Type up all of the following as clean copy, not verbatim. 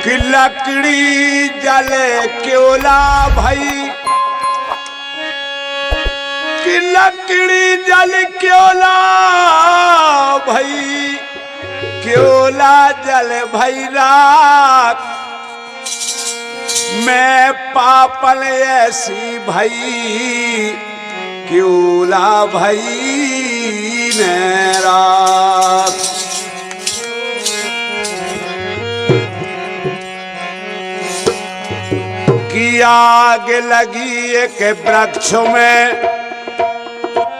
कि लकड़ी जले क्योला भाई, कि लकड़ी जल क्योला भाई, क्योला जल भई राख। मैं पापल ऐसी भई, क्योला भई ने राख। कि आग लगी एक वृक्ष में,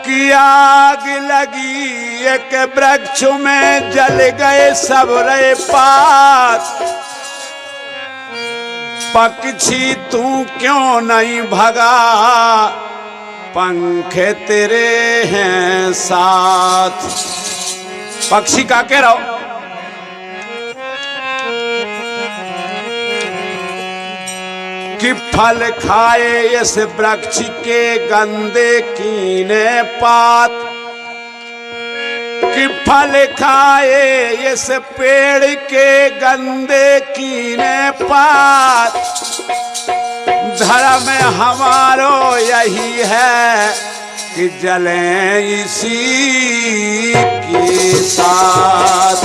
कि आग लगी एक वृक्ष में, जल गए सब रे पात। पक्षी तू क्यों नहीं भगा, पंख तेरे हैं साथ। पक्षी का कह रहा हो कि फल खाए इस वृक्ष के गंदे कीने पात, कि फल खाए इस पेड़ के गंदे कीने पात। धर्म हमारो यही है कि जलें इसी के साथ।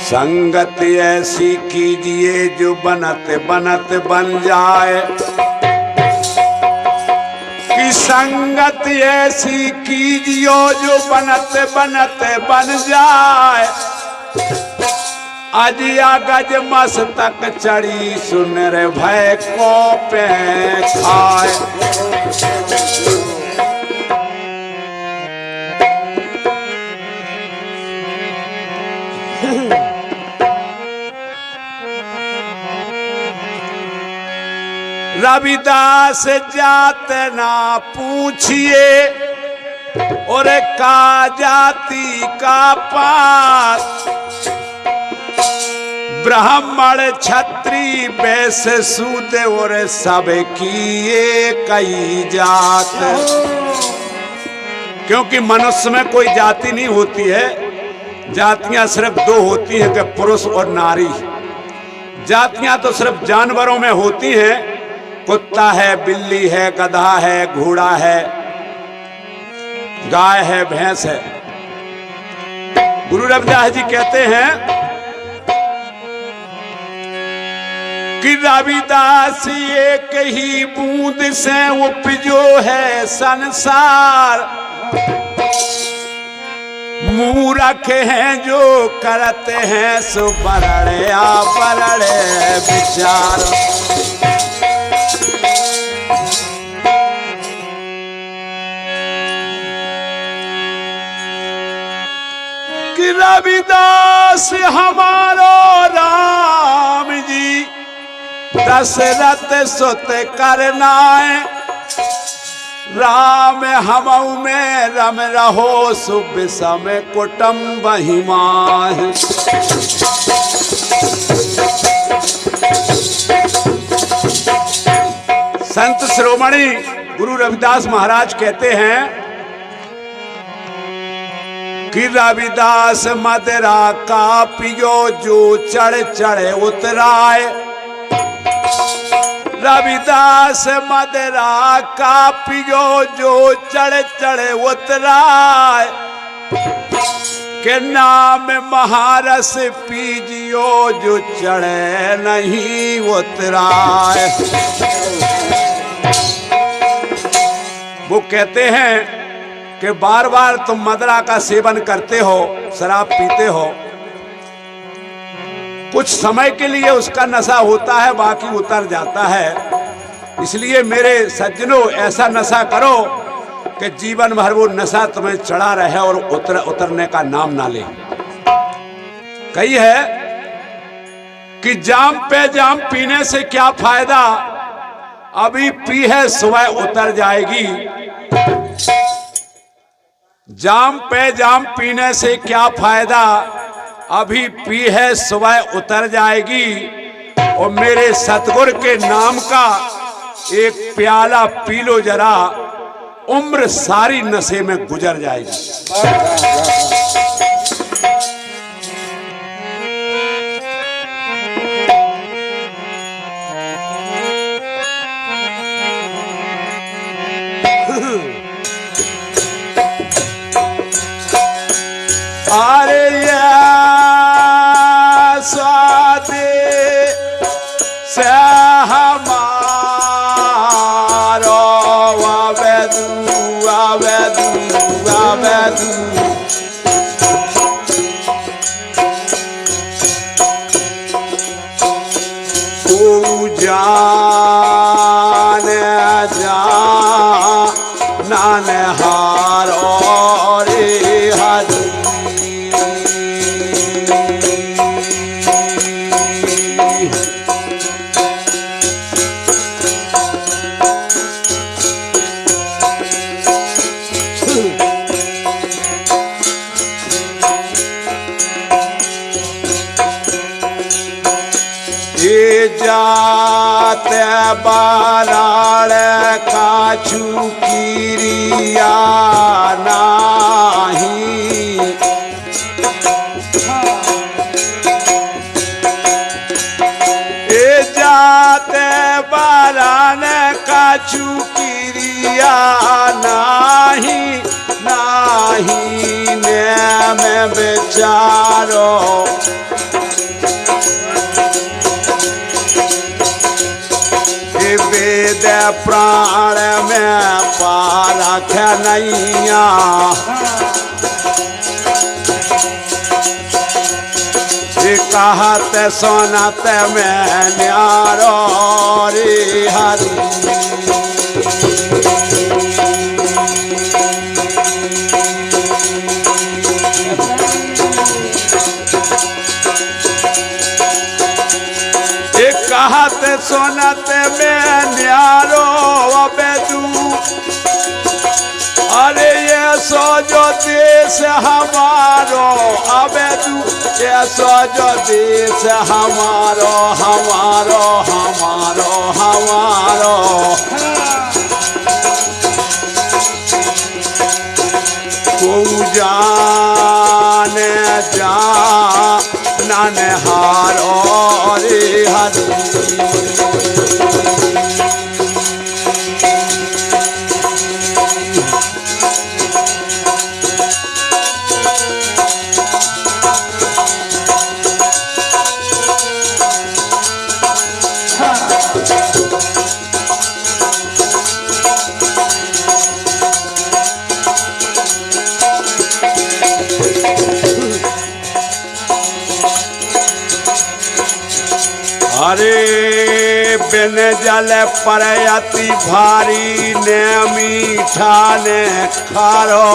संगत ऐसी कीजिए जो बनत बनत बन जाए, कि संगत ऐसी कीजियो जो बनत बनत बन जाए। अजिया गज मस्तक चढ़ी सुन रे भय को पे खाए। रविदास जात ना पूछिए, और का जाति का पात। ब्राह्मण क्षत्रिय वैश्य शूद्र और सब की एक ही जात। क्योंकि मनुष्य में कोई जाति नहीं होती है, जातियां सिर्फ दो होती हैं कि पुरुष और नारी। जातियां तो सिर्फ जानवरों में होती हैं, कुत्ता है, बिल्ली है, गधा है, घोड़ा है, गाय है, भैंस है। गुरु रविदास जी कहते हैं कि रविदास एक ही बूंद से उपजो है संसार। मूर्ख हैं जो करते हैं सो बरड़े बरड़े विचार। कि रविदास हमारो राम जी, दशरथ सुत करनाए। राम हमऊ में रम रहो, शुभ समय कुटुंब हिमाए। संत शिरोमणि गुरु रविदास महाराज कहते हैं कि रविदास मदरा का पियो जो चढ़ चढ़ उतराए। रविदास मदरा का पियो जो चढ़ चढ़ उतराए। के नाम महारस पीजियो जो चढ़े नहीं उतराए। वो कहते हैं कि बार बार तुम मदरा का सेवन करते हो, शराब पीते हो, कुछ समय के लिए उसका नशा होता है, बाकी उतर जाता है। इसलिए मेरे सज्जनों, ऐसा नशा करो कि जीवन भर वो नशा तुम्हें चढ़ा रहे और उतरने का नाम ना ले। कही है कि जाम पे जाम पीने से क्या फायदा, अभी पी है सुबह उतर जाएगी। जाम पे जाम पीने से क्या फायदा, अभी पी है सुबह उतर जाएगी। और मेरे सतगुर के नाम का एक प्याला पी लो जरा, उम्र सारी नशे में गुजर जाएगी। अरे स्वादे से हमारो आवेदू आवेदू आवेदू जाने जा नान हारो रे हरी जाते बाराड़ काछू किरिया नाही जाते बाराड़ काछू किरिया नाही नाही ने में बेचारो वेद प्राण में पारख नैया कहत सोनत में न्यारो रे हरी कहत सोनत में न्यारो अबेदू अरे ये सो जो देश हमारो अबेदू ये सो जो देश हमारो हमारो हमारो हमारो को जाने जा नान हारो रे हरी अरे बिन जल पर अति भारी ने मीठा ने खारो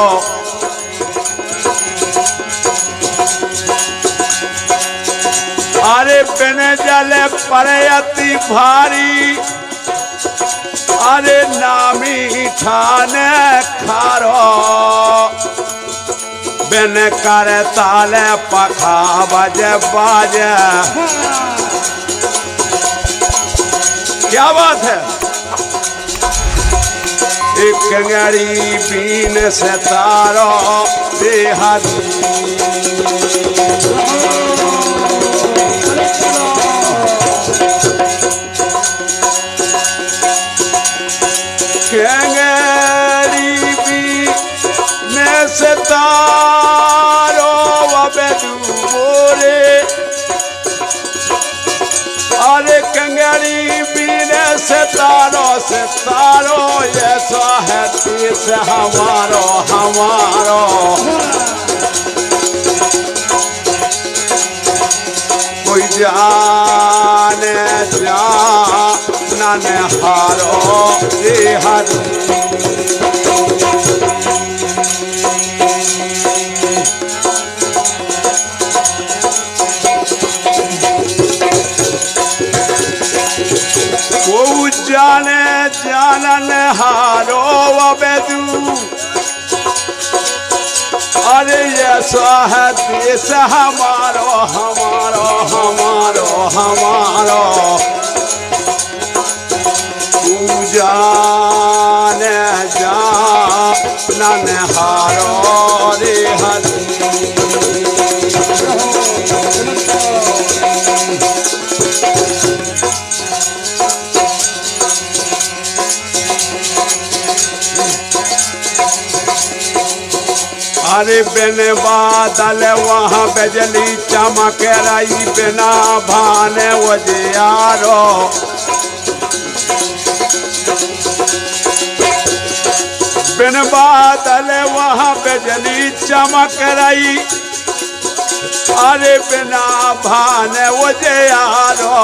अरे बिन जल पर अति भारी अरे ना मीठा ने खारो बिन कर ताले पखा बजे बाजे क्या बात है। एक कंगड़ी बीन से तारो देहाती कंगड़ी बीन से तारो अबेदू मोरे अरे कंगड़ी से तारो ये सो है देश हमारो हमारो कोई जाने जा नान हारो रे हरी जाने जानन हारो अबेदू अरे ऐसा है देश हमारो हमारो हमारो हमारो तू जाने जा नन्हारो रे हरी। अरे बिन बादल वहाँ बिजली चमक रही बिना भाने उजियारो। बिन बादल वहाँ बिजली चमक रही अरे बिना भाने उजियारो।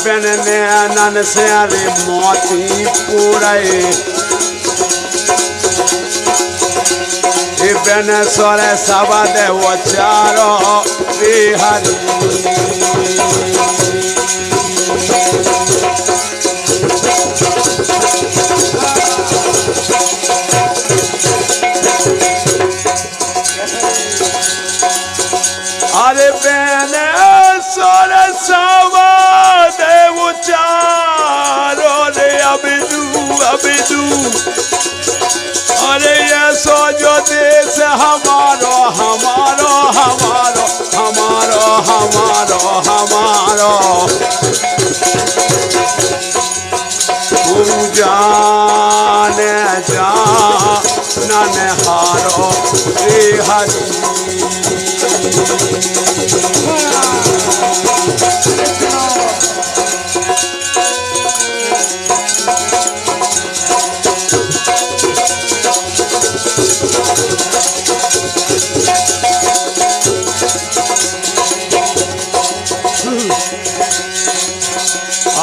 बिन नैनन से अरे मोती पूरे बिन स्वर शब्द उच्चारो रे हरि। अरे बिन स्वर शब्द उच्चारो रे अबिदू अबिदू। अरे ये सो जो देश हमारो हमारो हमारो हमारो हमारो हमारो तू जाने जा नन्हारो रे हरी।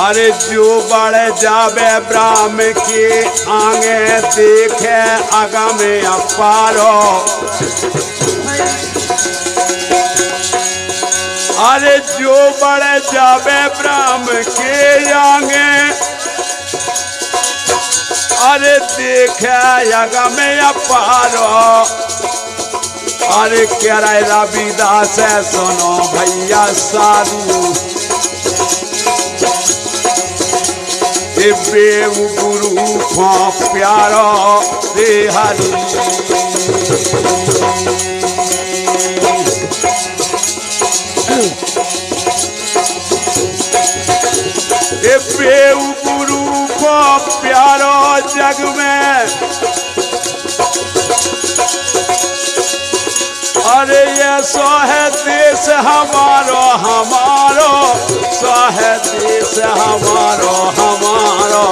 अरे जो बढ़ जावे ब्राह्म के आगे देखे अगम अपारो। अरे जो बढ़ जावे ब्राह्म के आगे अरे देखे अगम अपारो। अरे कह रहे रविदास सुनो भैया साधु बेव गुरु को प्यारो रे हरि। बेव गुरु को प्यारो जग में अरे ये सो है देश हमारो हमारो सो है देश हमारो हमारो।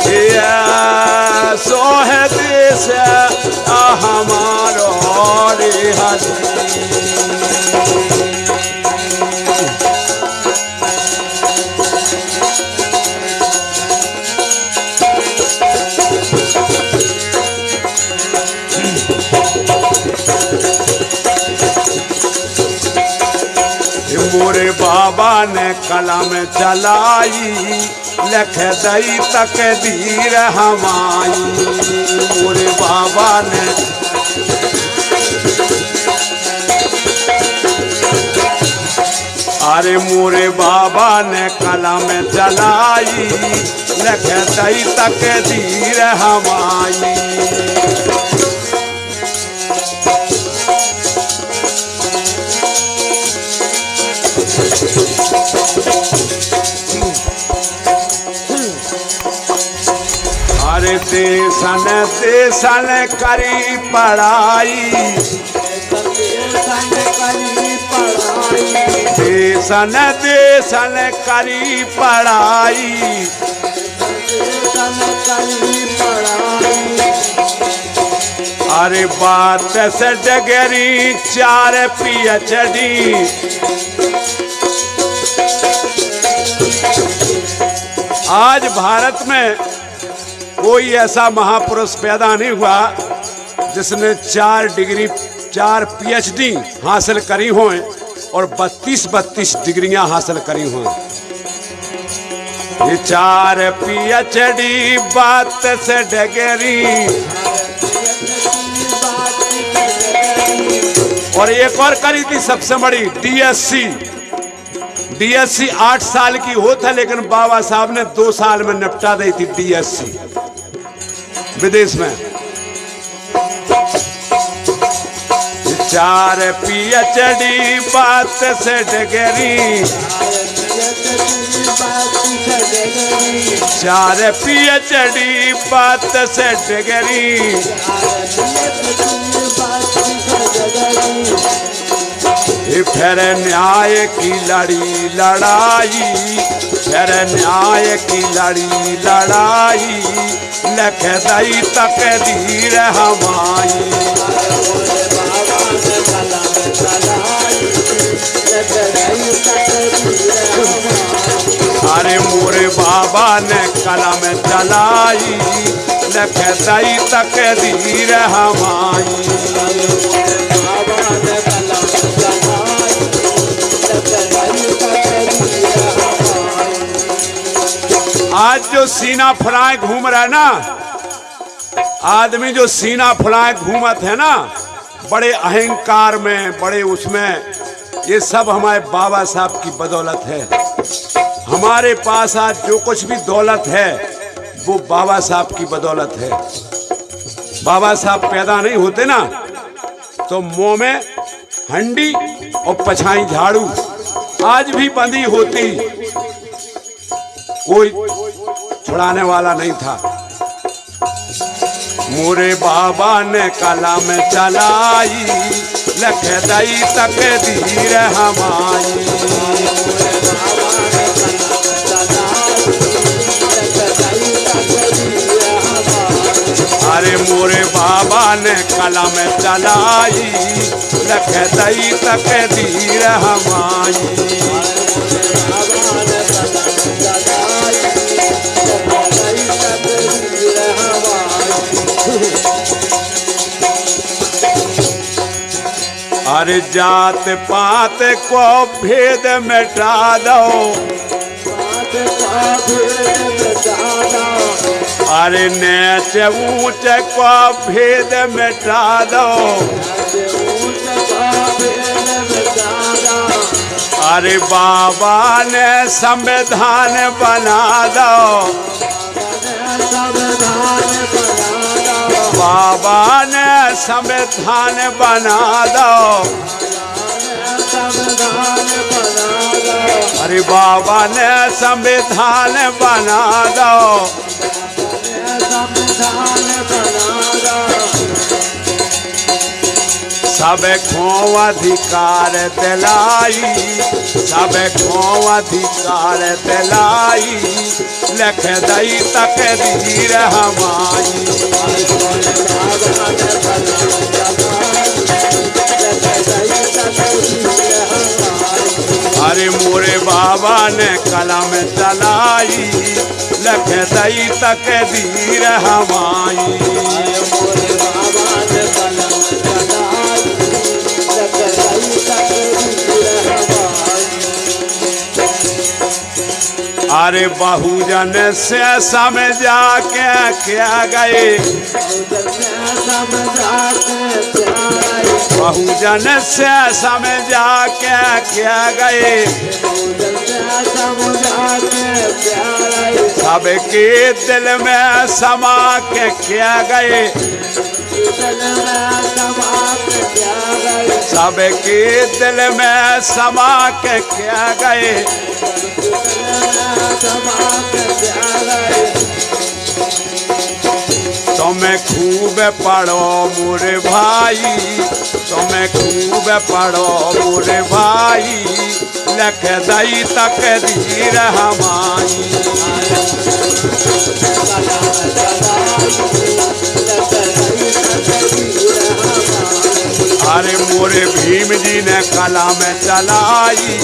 ये सो है देश हमारो रे हरि। मोरे बाबा ने कलम चलाई लिख दई तकदीर हमारी। मोरे बाबा ने अरे मोरे बाबा ने कलम चलाई लिख दई तकदीर हमारी। अरे देशन देशन करी पढ़ाई देशन देशन करी पढ़ाई। अरे बात से डगरी 4 PhD आज भारत में कोई ऐसा महापुरुष पैदा नहीं हुआ जिसने 4 डिग्री 4 PhD हासिल करी हों और 32 डिग्रियां हासिल करी हों। ये 4 PhD बात से डगरी, और एक और करी थी सबसे बड़ी DSC। DSC 8 साल की हो था, लेकिन बाबा साहब ने 2 साल में निपटा दी थी DSC विदेश में। 4 PhD बात से डगरी, 4 PhD बात से डगरी, फिर न्याय की लड़ाई, फिर न्याय की लड़ाई, लख दई तकदीर हमारी। अरे मोरे बाबा ने कलम चलाई, लख दई तकदीर हमारी। आज जो सीना फुलाए घूम रहा है ना, आदमी जो सीना फुलाए घूमत है ना, बड़े अहंकार में, बड़े उसमें, ये सब हमारे बाबा साहब की बदौलत है। हमारे पास आज जो कुछ भी दौलत है वो बाबा साहब की बदौलत है। बाबा साहब पैदा नहीं होते ना तो मुंह में हंडी और पछाई झाड़ू आज भी बंदी होती, कोई छुड़ाने वाला नहीं था। मोरे बाबा ने कलम चलाई, लख दई तकदीर हमारी। अरे मोरे बाबा ने कलम चलाई, लख दई तकदीर हमारी। अरे जात पात को भेद मिटा दो, अरे नीच ऊंच को भेद मिटा दो, अरे बाबा ने संविधान बना दो, बाबा ने संविधान बना दो, अरे बाबा ने संविधान बना दो। सब को अधिकार दिलाई, सब को अधिकार दिलाई, लख दई तकदीर हमारी। अरे मोरे बाबा ने कलम चलाई, लख दई तकदीर हमारी। अरे बहुजन से समझा के क्या गए, बहुजन से समझा के क्या गए, सबके दिल में समा के क्या गए, सबके दिल में समा के क्या गए। तुम्हें खूब पढ़ो मोरे भाई, तुम्हें खूब पढ़ो मोरे भाई, लख दई तकदीर हमारी। अरे मोरे भीम जी ने कलम चलाई,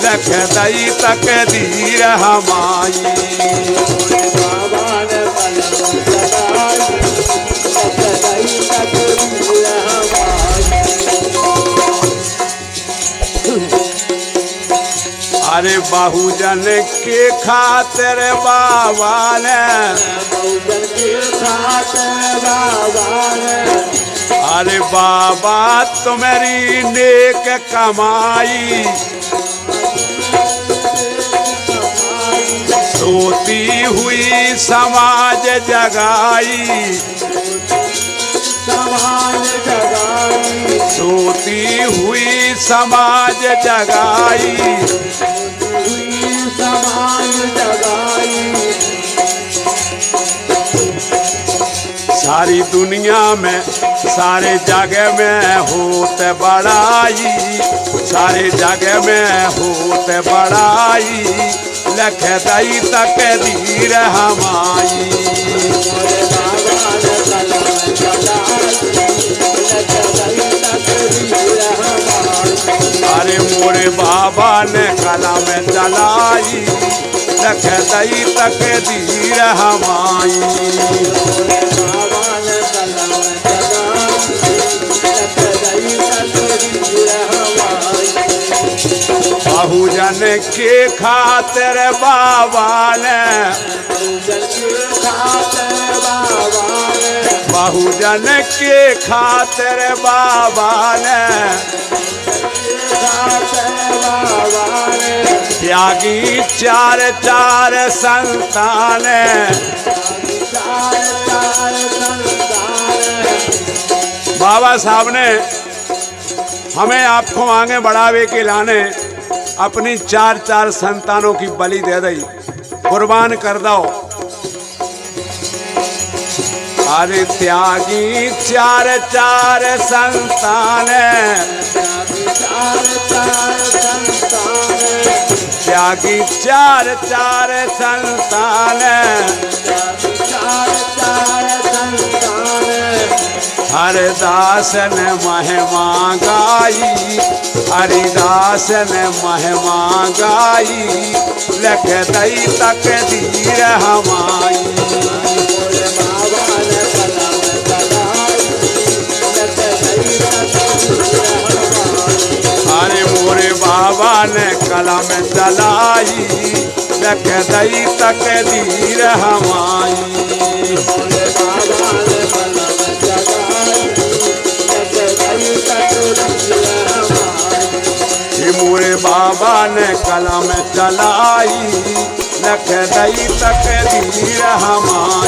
लख दई तकदीर हमारी। अरे बहुजन के खातिर बाबा ने, बहुजन के खातिर बाबा ने, अरे बाबा तुम्हारी नेक कमाई, सोती हुई समाज जगाई, समाज जगाई, सोती हुई समाज जगाई, हुई समाज जगाई। सारी दुनिया में सारे जगह में होते बड़ाई, सारे जगह में होते बड़ाई, लख दई तक दीर हमाई। अरे मोरे बाबा ने कलम चलाई, लख दई तक दीर हमाई। बहुजन के खातिर बाबा ने, बहुजन के खातिर बाबा ने, त्यागी चार चार संतान, बाबा साहब ने हमें आपको आगे बढ़ावे के लाने अपनी चार चार संतानों की बलि दे दी, कुर्बान कर दो। अरे त्यागी चार चार संतान, त्यागी चार चार संतान, हरिदास ने महिमा गाई, हरिदास ने महिमा गाई, लख दई तक दीर हमाई। अरे मोरे बाबा ने कलम चलाई, लख दई तक दीर हमाई। मोरे बाबा ने कलम चलाई, लख दई तक दीर हमाई।